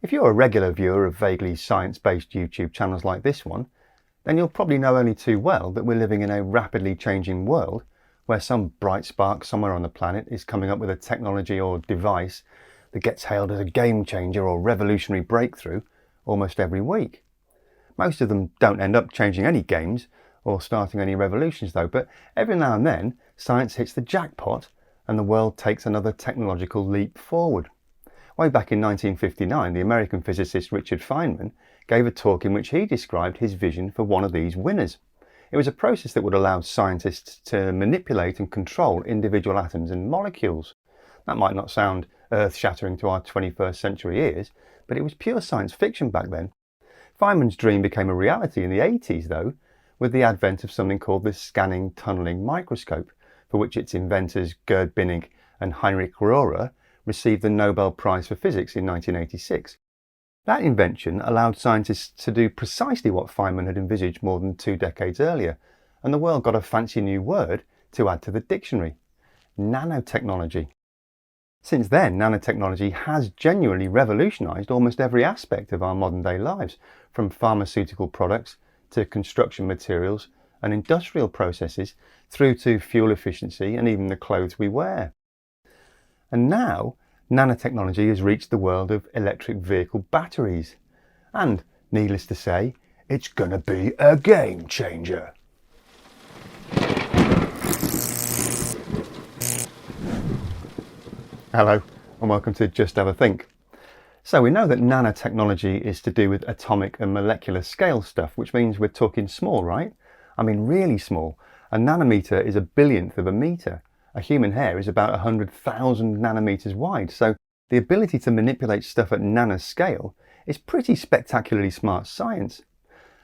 If you're a regular viewer of vaguely science-based YouTube channels like this one, then you'll probably know only too well that we're living in a rapidly changing world where some bright spark somewhere on the planet is coming up with a technology or device that gets hailed as a game changer or revolutionary breakthrough almost every week. Most of them don't end up changing any games or starting any revolutions though, but every now and then science hits the jackpot and the world takes another technological leap forward. Way back in 1959, the American physicist Richard Feynman gave a talk in which he described his vision for one of these winners. It was a process that would allow scientists to manipulate and control individual atoms and molecules. That might not sound earth-shattering to our 21st century ears, but it was pure science fiction back then. Feynman's dream became a reality in the 80s though, with the advent of something called the scanning tunneling microscope, for which its inventors Gerd Binnig and Heinrich Rohrer received the Nobel Prize for Physics in 1986. That invention allowed scientists to do precisely what Feynman had envisaged more than 2 decades earlier, and the world got a fancy new word to add to the dictionary: nanotechnology. Since then, nanotechnology has genuinely revolutionised almost every aspect of our modern day lives, from pharmaceutical products to construction materials and industrial processes, through to fuel efficiency and even the clothes we wear. And now, nanotechnology has reached the world of electric vehicle batteries. And, needless to say, it's gonna be a game changer. Hello, and welcome to Just Have a Think. So we know that nanotechnology is to do with atomic and molecular scale stuff, which means we're talking small, right? I mean really small. A nanometer is a billionth of a meter. A human hair is about 100,000 nanometers wide, so the ability to manipulate stuff at nanoscale is pretty spectacularly smart science.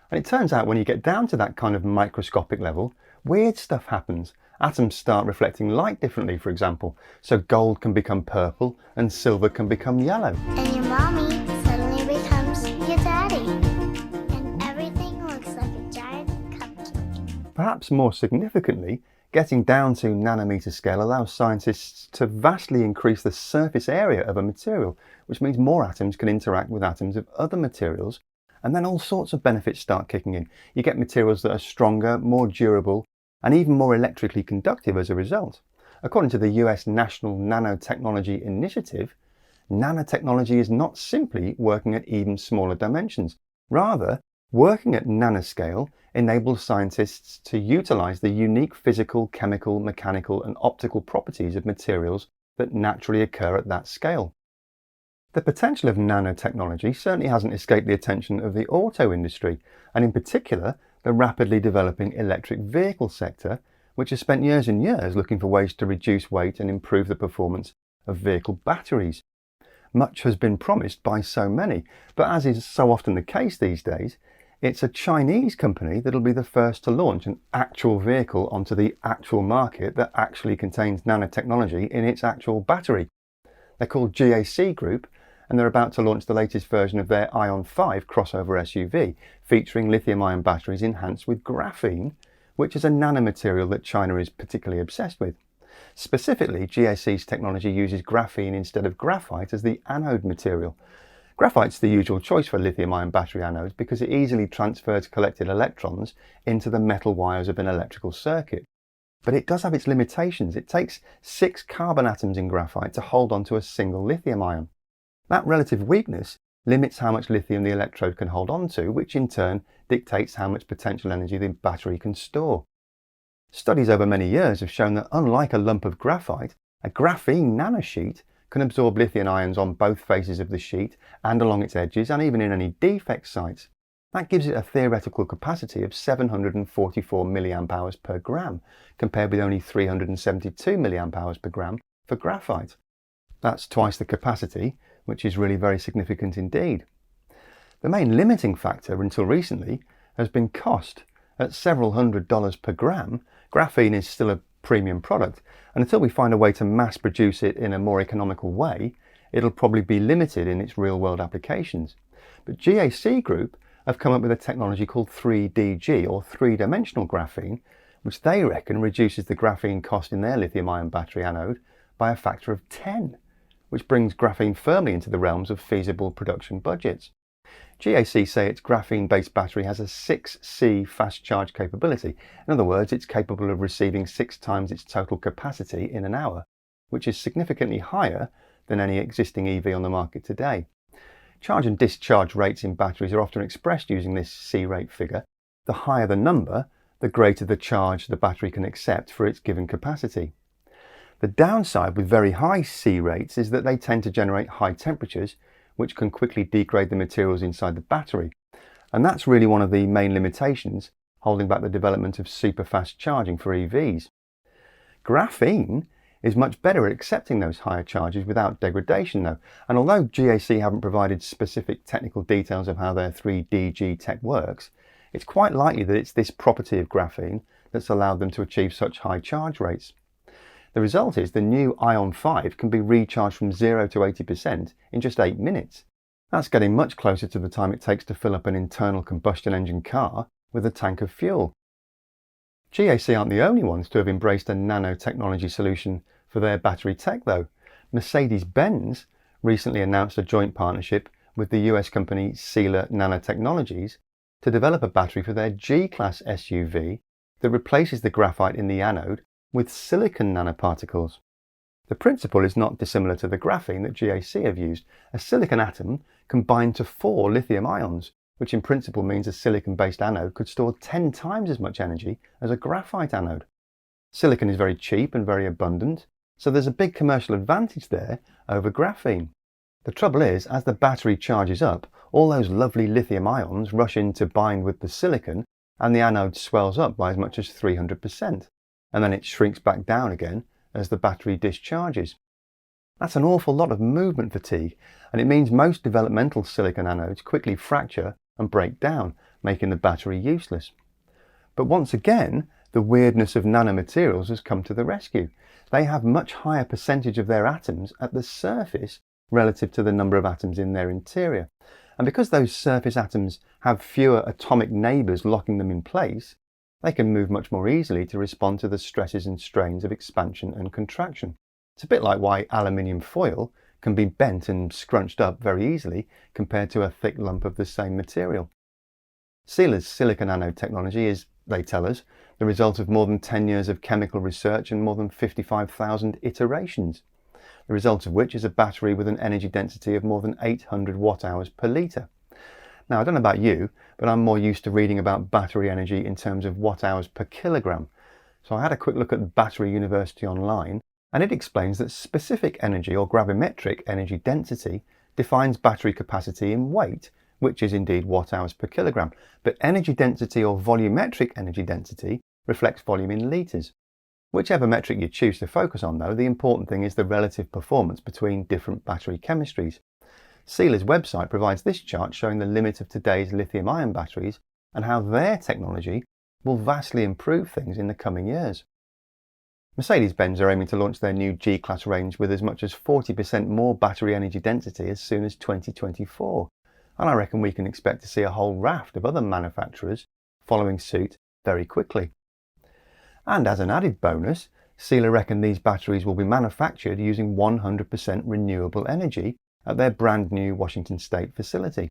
And it turns out when you get down to that kind of microscopic level, weird stuff happens. Atoms start reflecting light differently, for example, so gold can become purple and silver can become yellow. And your mommy suddenly becomes your daddy. And everything looks like a giant cupcake. Perhaps more significantly, getting down to nanometer scale allows scientists to vastly increase the surface area of a material, which means more atoms can interact with atoms of other materials, and then all sorts of benefits start kicking in. You get materials that are stronger, more durable, and even more electrically conductive as a result. According to the US National Nanotechnology Initiative, nanotechnology is not simply working at even smaller dimensions. Rather, working at nanoscale enables scientists to utilize the unique physical, chemical, mechanical, and optical properties of materials that naturally occur at that scale. The potential of nanotechnology certainly hasn't escaped the attention of the auto industry, and in particular, the rapidly developing electric vehicle sector, which has spent years and years looking for ways to reduce weight and improve the performance of vehicle batteries. Much has been promised by so many, but as is so often the case these days, it's a Chinese company that'll be the first to launch an actual vehicle onto the actual market that actually contains nanotechnology in its actual battery. They're called GAC Group, and they're about to launch the latest version of their Ion 5 crossover SUV, featuring lithium-ion batteries enhanced with graphene, which is a nanomaterial that China is particularly obsessed with. Specifically, GAC's technology uses graphene instead of graphite as the anode material. Graphite's the usual choice for lithium-ion battery anodes because it easily transfers collected electrons into the metal wires of an electrical circuit. But it does have its limitations. It takes 6 carbon atoms in graphite to hold onto a single lithium ion. That relative weakness limits how much lithium the electrode can hold on to, which in turn dictates how much potential energy the battery can store. Studies over many years have shown that unlike a lump of graphite, a graphene nanosheet can absorb lithium ions on both faces of the sheet and along its edges and even in any defect sites. That gives it a theoretical capacity of 744 mAh per gram, compared with only 372 mAh per gram for graphite. That's twice the capacity, which is really very significant indeed. The main limiting factor until recently has been cost. At several $100s per gram, graphene is still a premium product, and until we find a way to mass produce it in a more economical way, it'll probably be limited in its real-world applications. But GAC Group have come up with a technology called 3DG, or three-dimensional graphene, which they reckon reduces the graphene cost in their lithium-ion battery anode by a factor of 10. which brings graphene firmly into the realms of feasible production budgets. GAC say its graphene-based battery has a 6C fast charge capability. In other words, it's capable of receiving 6 times its total capacity in an hour, which is significantly higher than any existing EV on the market today. Charge and discharge rates in batteries are often expressed using this C rate figure. The higher the number, the greater the charge the battery can accept for its given capacity. The downside with very high C rates is that they tend to generate high temperatures, which can quickly degrade the materials inside the battery. And that's really one of the main limitations holding back the development of super fast charging for EVs. Graphene is much better at accepting those higher charges without degradation though. And although GAC haven't provided specific technical details of how their 3DG tech works, it's quite likely that it's this property of graphene that's allowed them to achieve such high charge rates. The result is the new Ion 5 can be recharged from 0 to 80% in just 8 minutes. That's getting much closer to the time it takes to fill up an internal combustion engine car with a tank of fuel. GAC aren't the only ones to have embraced a nanotechnology solution for their battery tech though. Mercedes-Benz recently announced a joint partnership with the US company Sila Nanotechnologies to develop a battery for their G-Class SUV that replaces the graphite in the anode with silicon nanoparticles. The principle is not dissimilar to the graphene that GAC have used. A silicon atom can bind to 4 lithium ions, which in principle means a silicon-based anode could store 10 times as much energy as a graphite anode. Silicon is very cheap and very abundant, so there's a big commercial advantage there over graphene. The trouble is, as the battery charges up, all those lovely lithium ions rush in to bind with the silicon and the anode swells up by as much as 300%, and then it shrinks back down again as the battery discharges. That's an awful lot of movement fatigue, and it means most developmental silicon anodes quickly fracture and break down, making the battery useless. But once again, the weirdness of nanomaterials has come to the rescue. They have much higher percentage of their atoms at the surface relative to the number of atoms in their interior. And because those surface atoms have fewer atomic neighbours locking them in place, they can move much more easily to respond to the stresses and strains of expansion and contraction. It's a bit like why aluminium foil can be bent and scrunched up very easily compared to a thick lump of the same material. Sila's silicon anode technology is, they tell us, the result of more than 10 years of chemical research and more than 55,000 iterations, the result of which is a battery with an energy density of more than 800 watt-hours per litre. Now, I don't know about you, but I'm more used to reading about battery energy in terms of watt-hours per kilogram. So I had a quick look at Battery University online, and it explains that specific energy or gravimetric energy density defines battery capacity in weight, which is indeed watt-hours per kilogram. But energy density or volumetric energy density reflects volume in litres. Whichever metric you choose to focus on though, the important thing is the relative performance between different battery chemistries. Sila's website provides this chart showing the limit of today's lithium-ion batteries and how their technology will vastly improve things in the coming years. Mercedes-Benz are aiming to launch their new G-Class range with as much as 40% more battery energy density as soon as 2024, and I reckon we can expect to see a whole raft of other manufacturers following suit very quickly. And as an added bonus, Sila reckon these batteries will be manufactured using 100% renewable energy at their brand new Washington State facility.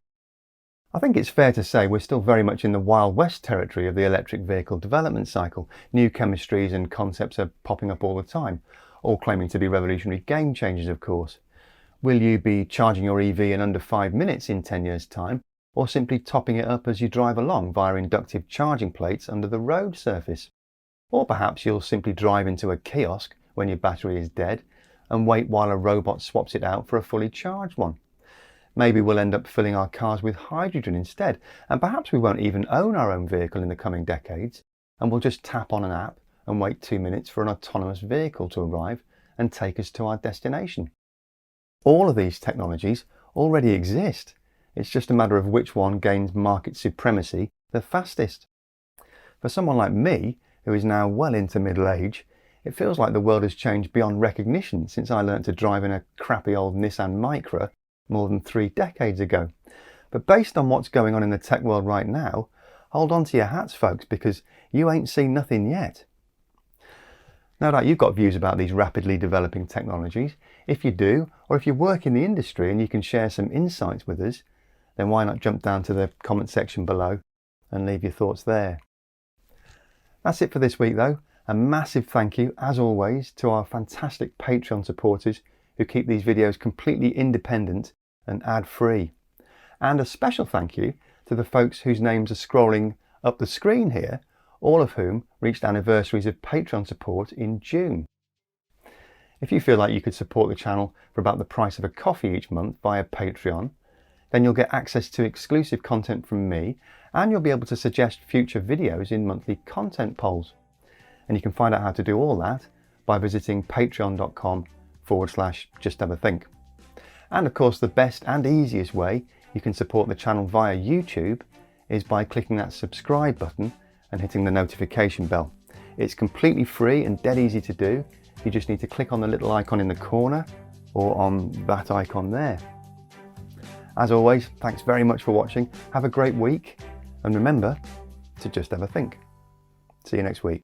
I think it's fair to say we're still very much in the Wild West territory of the electric vehicle development cycle. New chemistries and concepts are popping up all the time, all claiming to be revolutionary game changers, of course. Will you be charging your EV in under 5 minutes in 10 years' time, or simply topping it up as you drive along via inductive charging plates under the road surface? Or perhaps you'll simply drive into a kiosk when your battery is dead and wait while a robot swaps it out for a fully charged one. Maybe we'll end up filling our cars with hydrogen instead, and perhaps we won't even own our own vehicle in the coming decades, and we'll just tap on an app and wait 2 minutes for an autonomous vehicle to arrive and take us to our destination. All of these technologies already exist. It's just a matter of which one gains market supremacy the fastest. For someone like me, who is now well into middle age, it feels like the world has changed beyond recognition since I learnt to drive in a crappy old Nissan Micra more than 3 decades ago. But based on what's going on in the tech world right now, hold on to your hats folks, because you ain't seen nothing yet. No doubt you've got views about these rapidly developing technologies. If you do, or if you work in the industry and you can share some insights with us, then why not jump down to the comment section below and leave your thoughts there. That's it for this week though. A massive thank you, as always, to our fantastic Patreon supporters who keep these videos completely independent and ad-free. And a special thank you to the folks whose names are scrolling up the screen here, all of whom reached anniversaries of Patreon support in June. If you feel like you could support the channel for about the price of a coffee each month via Patreon, then you'll get access to exclusive content from me, and you'll be able to suggest future videos in monthly content polls. And you can find out how to do all that by visiting patreon.com/justhavathink. And of course, the best and easiest way you can support the channel via YouTube is by clicking that subscribe button and hitting the notification bell. It's completely free and dead easy to do. You just need to click on the little icon in the corner or on that icon there. As always, thanks very much for watching. Have a great week and remember to just have a think. See you next week.